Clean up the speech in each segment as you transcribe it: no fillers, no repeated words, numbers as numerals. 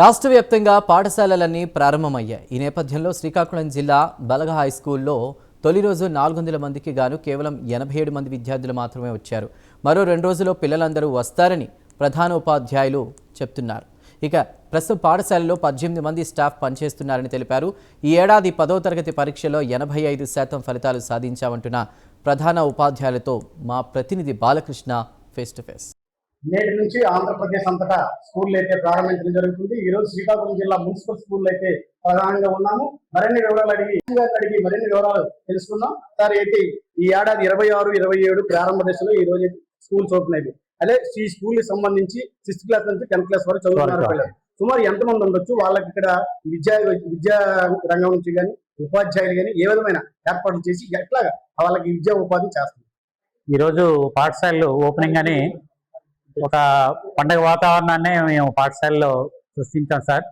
రాష్ట్ర వ్యాప్తంగా పాఠశాలలన్నీ ప్రారంభమయ్యాయి. ఈ నేపథ్యంలో శ్రీకాకుళం జిల్లా బలగ హై స్కూల్లో తొలి రోజు 400 మందికి గాను కేవలం 87 మంది విద్యార్థులు మాత్రమే వచ్చారు. మరో 2 రోజుల్లో పిల్లలందరూ వస్తారని ప్రధాన ఉపాధ్యాయులు చెప్తున్నారు. ఇక ప్రస్తుతం పాఠశాలలో 18 మంది స్టాఫ్ పనిచేస్తున్నారని తెలిపారు. ఈ ఏడాది 10వ తరగతి పరీక్షలో 85% ఫలితాలు సాధించామంటున్న ప్రధాన ఉపాధ్యాయులతో మా ప్రతినిధి బాలకృష్ణ ఫేస్ టు ఫేస్. నేటి నుంచి ఆంధ్రప్రదేశ్ అంతటా స్కూళ్ళు అయితే ప్రారంభించడం జరుగుతుంది. ఈ రోజు శ్రీకాకుళం జిల్లా మున్సిపల్ స్కూల్ అయితే ప్రధానంగా ఉన్నాము. మరిన్ని వివరాలు అడిగి మరిన్ని వివరాలు తెలుసుకుందాం. సార్ అయితే ఈ ఏడాది 26, 27 ప్రారంభ దశలో ఈ రోజు స్కూల్స్ ఓపెన్ అయ్యాయి. అదే ఈ స్కూల్ కి సంబంధించి 6th క్లాస్ నుంచి 10th క్లాస్ వరకు చదువుతున్నారు పిల్లలు. సుమారు ఎంతమంది ఉండొచ్చు? వాళ్ళకి ఇక్కడ విద్యా రంగం నుంచి కానీ ఉపాధ్యాయులు కానీ ఏ విధమైన ఏర్పాట్లు చేసి ఎట్లాగా వాళ్ళకి విద్యా ఉపాధి చేస్తారు? ఈ రోజు పాఠశాలలు ఓపెనింగ్ అని ఒక పండగ వాతావరణాన్ని మేము పాఠశాలలో సృష్టించాం సార్.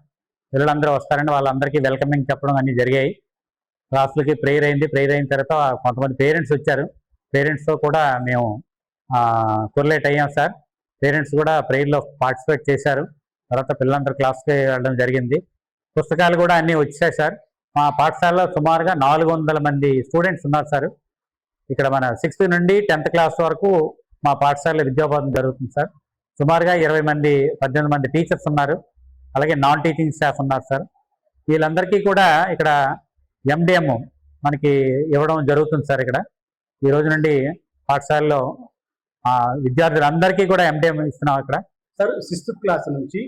పిల్లలందరూ వస్తారని వాళ్ళందరికీ వెల్కమింగ్ చెప్పడం అన్ని జరిగాయి. క్లాసులకి ప్రేయర్ అయింది. ప్రేయర్ అయిన తర్వాత కొంతమంది పేరెంట్స్ వచ్చారు. పేరెంట్స్తో కూడా మేము కొరిలేట్ అయ్యాం సార్. పేరెంట్స్ కూడా ప్రేయర్లో పార్టిసిపేట్ చేశారు. తర్వాత పిల్లలందరూ క్లాస్కి వెళ్ళడం జరిగింది. పుస్తకాలు కూడా అన్నీ వచ్చాయి సార్. మా పాఠశాలలో సుమారుగా 400 మంది స్టూడెంట్స్ ఉన్నారు సార్. ఇక్కడ మన 6th నుండి 10th క్లాస్ వరకు మా పాఠశాలలో విద్యాబోధన జరుగుతుంది సార్. సుమారుగా 18 మంది టీచర్స్ ఉన్నారు. అలాగే నాన్ టీచింగ్ స్టాఫ్ ఉన్నారు సార్. వీళ్ళందరికీ కూడా ఇక్కడ MDM మనకి ఇవ్వడం జరుగుతుంది సార్. ఇక్కడ ఈ రోజు నుండి పాఠశాలలో విద్యార్థులందరికీ కూడా MDM ఇస్తున్నాం ఇక్కడ సార్. 6th క్లాస్ నుంచి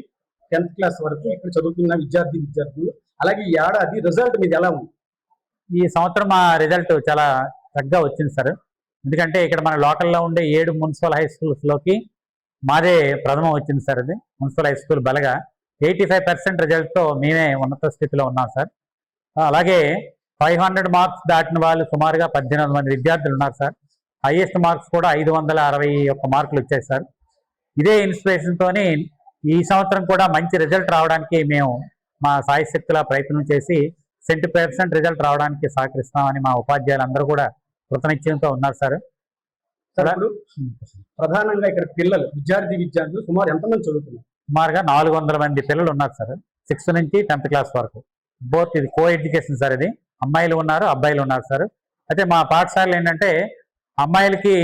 10th క్లాస్ వరకు ఇక్కడ చదువుతున్న విద్యార్థులు అలాగే ఈ ఏడాది రిజల్ట్ మీద ఎలా ఉంది? ఈ సంవత్సరం మా రిజల్ట్ చాలా చక్కగా వచ్చింది సార్. ఎందుకంటే ఇక్కడ మన లోకల్లో ఉండే 7 మున్సిపల్ హై స్కూల్స్లోకి మాదే ప్రథమం వచ్చింది సార్. అది మున్సిపల్ హై స్కూల్ బలగా 85% రిజల్ట్తో మేమే ఉన్నత స్థితిలో ఉన్నాం సార్. అలాగే 500 మార్క్స్ దాటిన వాళ్ళు సుమారుగా 18 మంది విద్యార్థులు ఉన్నారు సార్. హైయెస్ట్ మార్క్స్ కూడా 561 మార్కులు వచ్చాయి సార్. ఇదే ఇన్స్పిరేషన్తో ఈ సంవత్సరం కూడా మంచి రిజల్ట్ రావడానికి మేము మా సాయశక్తుల ప్రయత్నం చేసి 70% రిజల్ట్ రావడానికి సహకరిస్తామని మా ఉపాధ్యాయులు అందరూ కూడా కృతనిశ్చయంతో ఉన్నారు సార్. ప్రధానంగా ఇక్కడ విద్యార్థులు సుమారు ఎంతమంది చదువుతున్నారు? సుమారుగా 400 మంది పిల్లలు ఉన్నారు సార్. 6th నుంచి 10th క్లాస్ వరకు. బోత్ ఇది కో ఎడ్యుకేషన్ సార్. ఇది అమ్మాయిలు ఉన్నారు, అబ్బాయిలు ఉన్నారు సార్. అయితే మా పాఠశాలలో ఏంటంటే అమ్మాయిలకి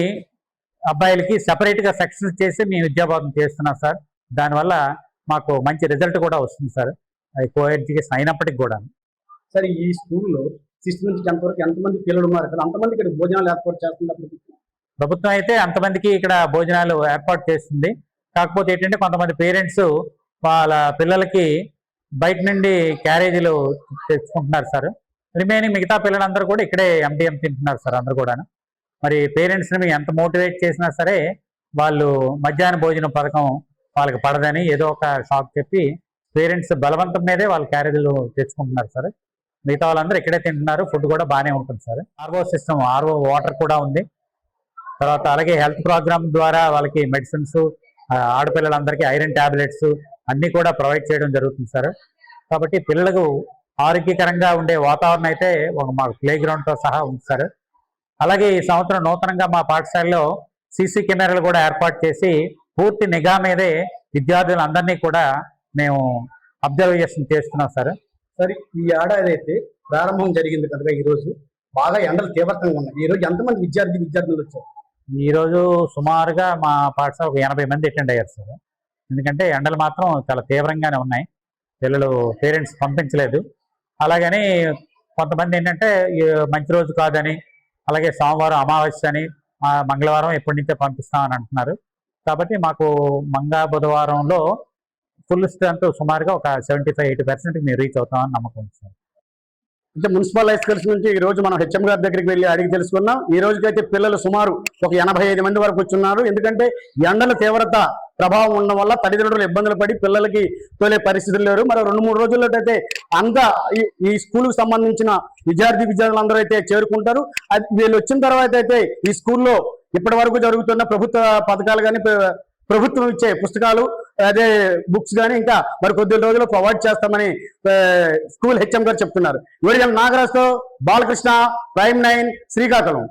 అబ్బాయిలకి సెపరేట్గా సెక్షన్స్ చేసి మేము విద్యాబోధన చేస్తున్నాం సార్. దానివల్ల మాకు మంచి రిజల్ట్ కూడా వస్తుంది సార్. అది కో ఎడ్యుకేషన్ అయినప్పటికీ కూడా. సార్ ఈ స్కూల్లో 6th నుంచి 10th వరకు ఎంతమంది పిల్లలు ఉన్నారు కదా, అంతమంది ఇక్కడ భోజనాలు ఏర్పాటు చేస్తున్నప్పుడు ప్రభుత్వం అయితే అంతమందికి ఇక్కడ భోజనాలు ఏర్పాటు చేస్తుంది. కాకపోతే ఏంటంటే కొంతమంది పేరెంట్స్ వాళ్ళ పిల్లలకి బయట నుండి క్యారేజీలు తెచ్చుకుంటున్నారు సార్. రిమైనింగ్ మిగతా పిల్లలందరూ కూడా ఇక్కడే MDM తింటున్నారు సార్ అందరూ కూడా. మరి పేరెంట్స్ని మేము ఎంత మోటివేట్ చేసినా సరే వాళ్ళు మధ్యాహ్న భోజనం పథకం వాళ్ళకి పడదని ఏదో ఒక షాక్ చెప్పి పేరెంట్స్ బలవంతం మీదే వాళ్ళ క్యారేజీలు తెచ్చుకుంటున్నారు సార్. మిగతా వాళ్ళందరూ ఇక్కడే తింటున్నారు. ఫుడ్ కూడా బాగానే ఉంటుంది sir. RO system, RO water కూడా ఉంది. తర్వాత అలాగే హెల్త్ ప్రోగ్రామ్ ద్వారా వాళ్ళకి మెడిసిన్స్, ఆడపిల్లలందరికీ ఐరన్ ట్యాబ్లెట్స్ అన్నీ కూడా ప్రొవైడ్ చేయడం జరుగుతుంది సార్. కాబట్టి పిల్లలకు ఆరోగ్యకరంగా ఉండే వాతావరణం అయితే మాకు ప్లే గ్రౌండ్తో సహా ఉంది సార్. అలాగే ఈ సంవత్సరం నూతనంగా మా పాఠశాలలో CC కెమెరాలు కూడా ఏర్పాటు చేసి పూర్తి నిఘా మీదే విద్యార్థులందరినీ కూడా మేము అబ్జర్వేషన్ చేస్తున్నాం సార్. సరే, ఈ ఏడాది అయితే ప్రారంభం జరిగింది కనుక ఈరోజు బాగా ఎండలు తీవ్రంగా ఉన్నాయి. ఈరోజు ఎంతమంది విద్యార్థులు వచ్చారు? ఈరోజు సుమారుగా మా పాఠశాల ఒక 80 మంది అటెండ్ అయ్యారు సార్. ఎందుకంటే ఎండలు మాత్రం చాలా తీవ్రంగానే ఉన్నాయి. పిల్లలు పేరెంట్స్ పంపించలేదు. అలాగని కొంతమంది ఏంటంటే మంచి రోజు కాదని, అలాగే సోమవారం అమావాస్య అని, మంగళవారం ఎప్పటి నుంచో పంపిస్తామని అంటున్నారు. కాబట్టి మాకు బుధవారంలో ఫుల్ స్ట్రెంత్ సుమారుగా ఒక 75-80% మేము రీచ్ అవుతామని నమ్మకం ఉంది సార్. అంటే మున్సిపల్ హై స్కూల్స్ నుంచి ఈ రోజు మనం HM గారి దగ్గరికి వెళ్ళి అడిగి తెలుసుకున్నాం. ఈ రోజుకైతే పిల్లలు సుమారు ఒక 85 మంది వరకు వచ్చున్నారు. ఎందుకంటే ఎండల తీవ్రత ప్రభావం ఉండడం వల్ల తల్లిదండ్రులు ఇబ్బందులు పడి పిల్లలకి తోలే పరిస్థితులు లేరు. మరో 2-3 రోజుల్లో అయితే అంతా ఈ స్కూల్కి సంబంధించిన విద్యార్థులందరూ అయితే చేరుకుంటారు. అది వీళ్ళు వచ్చిన తర్వాత అయితే ఈ స్కూల్లో ఇప్పటి వరకు జరుగుతున్న ప్రభుత్వ పథకాలు కానీ ప్రభుత్వం ఇచ్చే పుస్తకాలు అదే బుక్స్ కానీ ఇంకా మరి కొద్ది రోజుల్లో ప్రొవైడ్ చేస్తామని స్కూల్ HM గారు చెప్తున్నారు. నాగరాజుతో బాలకృష్ణ, Prime 9 శ్రీకాకుళం.